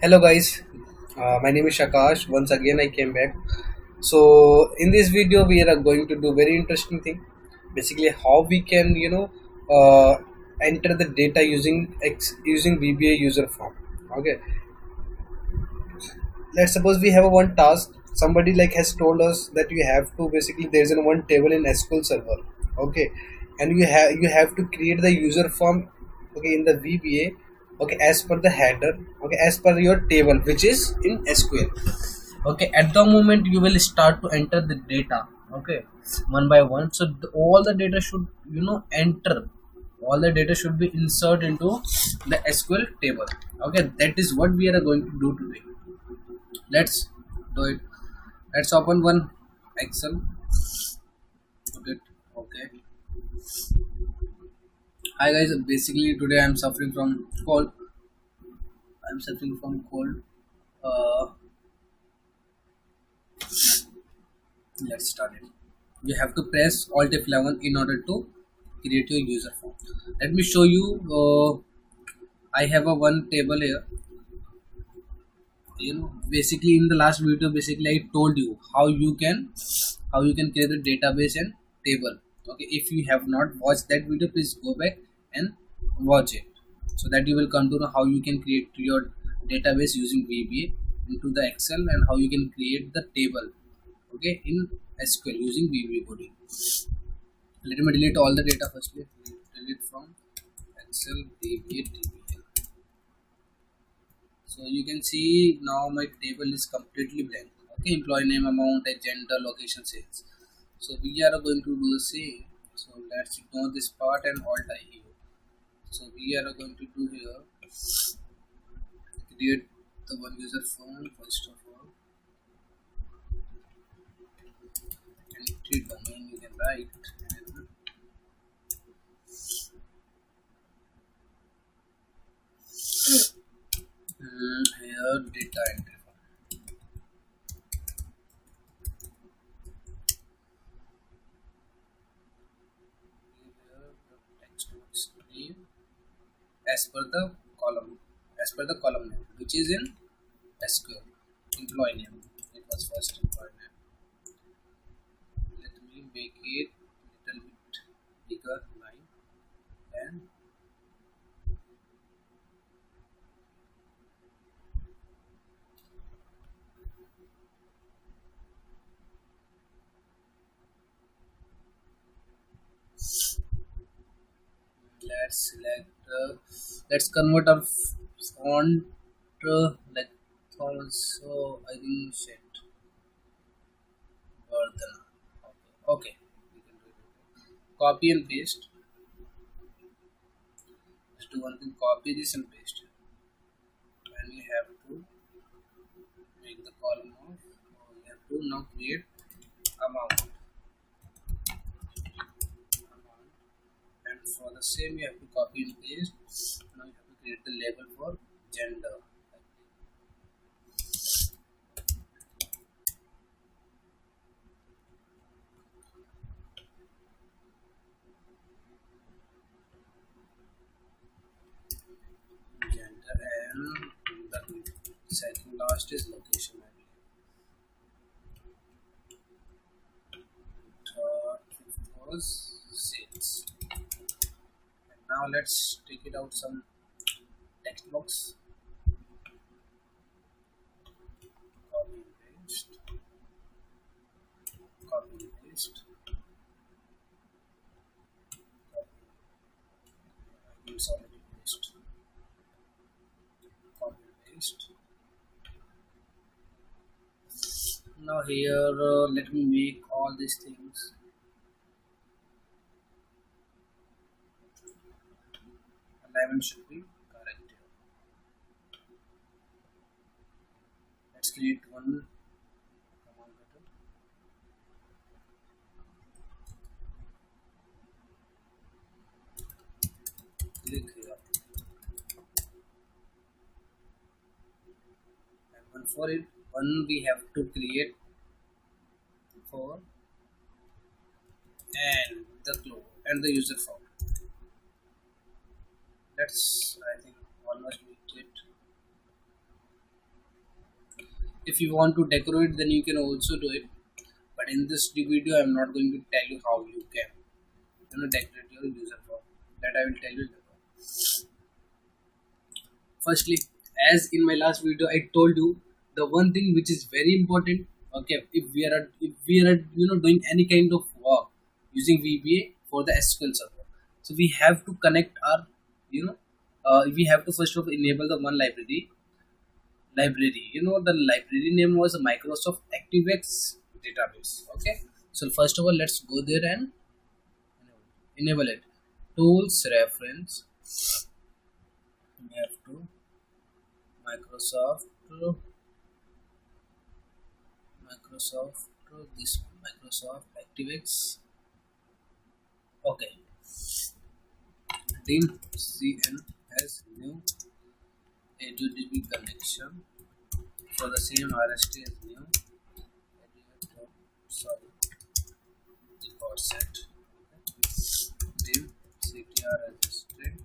Hello guys, my name is Shakash. Once again I came back. So in this video we are going to do very interesting thing. Basically how we can enter the data using VBA user form. Okay, let's suppose we have a one task. Somebody like has told us that you have to basically there's a one table in SQL Server. Okay, and you have to create the user form. Okay, in the VBA. Okay, as per the header. Okay, as per your table which is in SQL. Okay, at the moment you will start to enter the data. Okay, one by one. So all the data should enter. All the data should be insert into the SQL table. Okay, that is what we are going to do today. Let's do it. Let's open one Excel. Put it. Okay. Hi guys. Basically today I'm suffering from cold. I'm suffering from cold. Uh, let's start it. You have to press Alt F11 in order to create your user form. Let me show you. I have a one table here. Basically in the last video, basically I told you how you can create a database and table. Okay, if you have not watched that video, please go back and watch it so that you will come to know how you can create your database using VBA into the Excel and how you can create the table, okay, in SQL using VBA coding. Let me delete all the data firstly. Delete from Excel VBA table. So you can see now my table is completely blank. Okay, employee name, amount, and gender, location, sales. So we are going to do the same. So let's ignore this part and alt I here. So we are going to do here create the one user form first of all, and create domain you can write and here data entry form. Here the text box name as per the column name which is in SQL. Employee name, it was first employee name. Let me make it little bit bigger line, and let's select let's convert our font like also I think set Vardhana. Okay, we can do it. Copy and paste. Let's do one thing, copy this and paste it. And we have to make the column of we have to now create amount. And for the same you have to copy and paste. Now you have to create the label for gender. Gender, and the second last is location. Third, fifth was sales. And now let's take it out some text box. Copy and paste. Copy and paste. Use already paste. Copy and paste. Now here let me make all these things. Alignment should be correct here. Let's create one command button. Click here, and one for it, one we have to create for and the flow and the user form. Let's I think almost meet it. If you want to decorate, then you can also do it. But in this video, I'm not going to tell you how you can decorate your user form. That I will tell you later. Firstly, as in my last video, I told you the one thing which is very important. Okay, if we are doing any kind of work using VBA for the SQL server, so we have to connect our you know we have to first of all enable the one library. The library name was Microsoft ActiveX database. Okay, so first of all, let's go there and enable it. Tools reference. We have to Microsoft Microsoft this Microsoft ActiveX. Okay, then CN has new ADB connection for the same RST as new. Sorry, record set. Then CTR registered,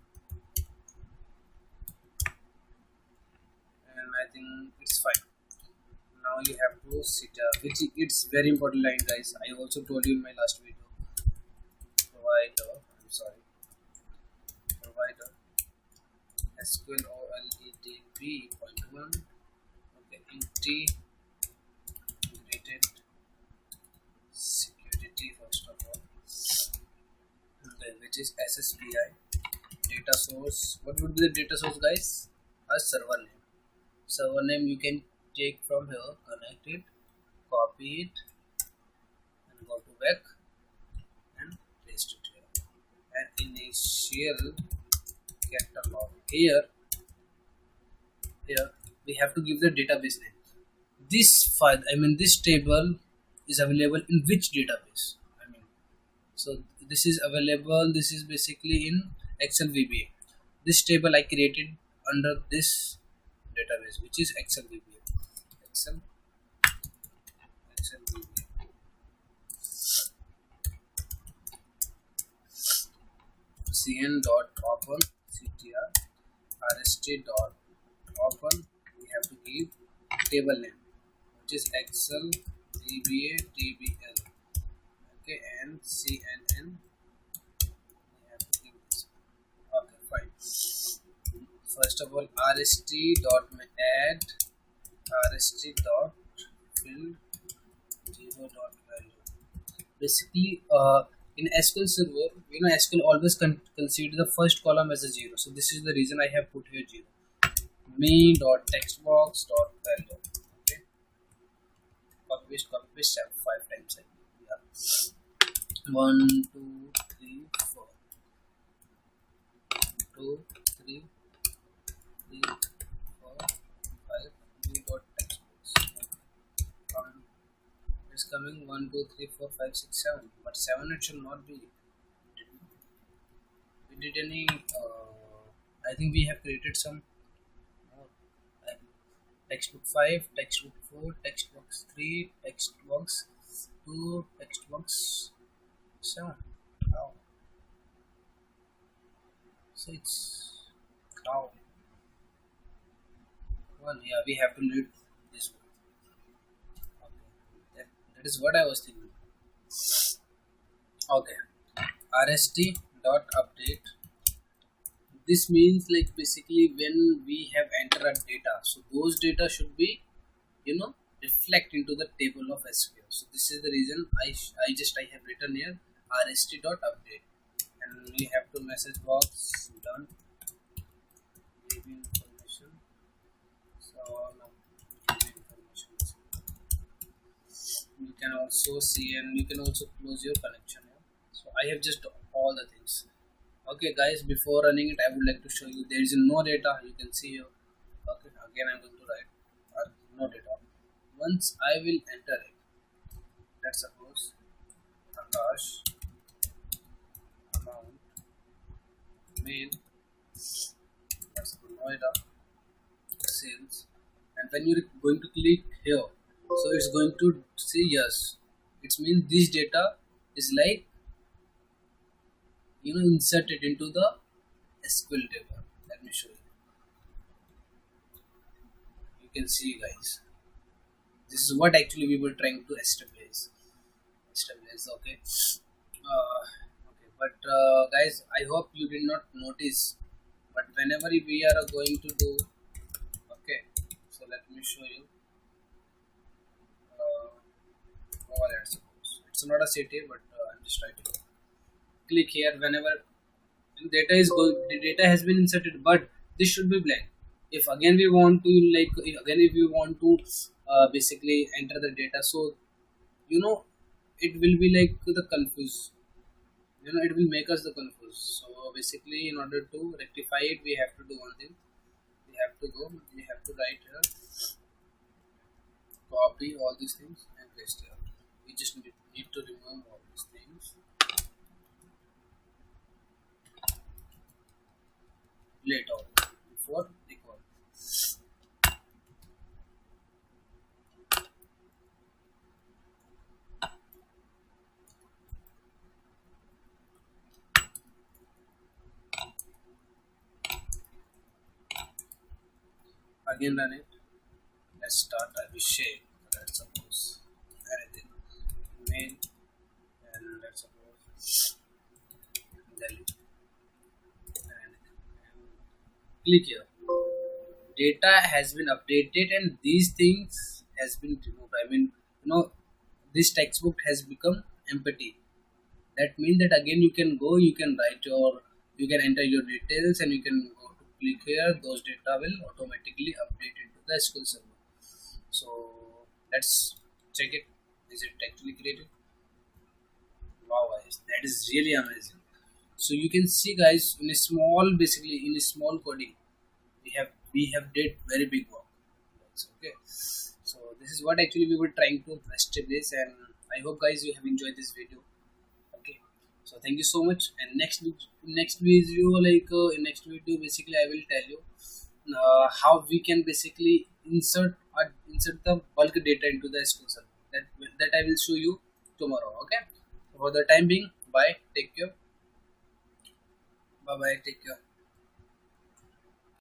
and I think it's fine. Now you have to CTR, which it's very important line, guys. I also told you in my last video. Provider SQL OLEDB point one. Okay, integrated security first of all. Okay, which is SSPI. Data source. What would be the data source, guys? A server name. Server name you can take from here, connect it, copy it, and go to back and paste it here. And initial catalog. Here we have to give the database name. This file, this table is available in which database? So this is available. This is basically in Excel VBA. This table I created under this database, which is Excel VBA. Excel VBA. cn.open ctr rst.open. We have to give table name, which is Excel VBA tbl. Okay, and cnn. We have to give this. Okay, fine. First of all, rst.add rst.fill 0.value. Basically, in SQL server, SQL always consider the first column as a 0. So this is the reason I have put here 0. me.textbox.value. Okay, copy paste 5 times. Yeah. 1 2 3 4 2 3 3 4 5. me.textbox. It's coming 1 2 3 4 5 6 7, but 7 it should not be. We did any I think we have created some textbook 5, textbook 4, textbox 3, textbox 2, textbox 7. How? 6. How? 1. Yeah, we have to lead this one. Okay. That is what I was thinking. Okay. rst.update. This means like basically when we have entered our data, so those data should be reflect into the table of SQL. So this is the reason I have written here rst.update, and we have to message box done DB information. So now DB information. You can also see, and you can also close your connection here. So I have just all the things. Okay guys, before running it, I would like to show you there is no data. You can see here. Okay, again I'm going to write no data. Once I will enter it, let's suppose Akash amount mail, that's Noida sales, and when you're going to click here, so it's going to say yes. It means this data is like inserted into the SQL table. Let me show you. You can see, guys. This is what actually we were trying to establish. Okay. Okay, but guys, I hope you did not notice, but whenever we are going to do, okay, so let me show you mobile ads. It's not a city, but I'm just trying to click here whenever data is going, the data has been inserted, but this should be blank. If again we want to if we want to basically enter the data, so you know it will be like the confuse, it will make us the confuse. So basically in order to rectify it, we have to do one thing. We have to write here, copy all these things and paste here. We just need to remove all these things, later before record. Again run it. Let's start Abhishek. Let's suppose anything main, and let's suppose Delhi, and click here. Data has been updated and these things has been removed. I mean, this textbook has become empty. That means that again you can go, you can write your, you can enter your details, and you can go to click here. Those data will automatically update into the SQL server. So let's check it. Is it actually created? Wow, guys, that is really amazing. So you can see, guys, in a small, basically in a small coding, we have did very big work. Okay, so this is what actually we were trying to establish, and I hope guys you have enjoyed this video. Okay, so thank you so much, and next video, in next video basically I will tell you how we can basically insert the bulk data into the SQL server. That I will show you tomorrow. Okay, for the time being, bye, take care. Bye bye, take care.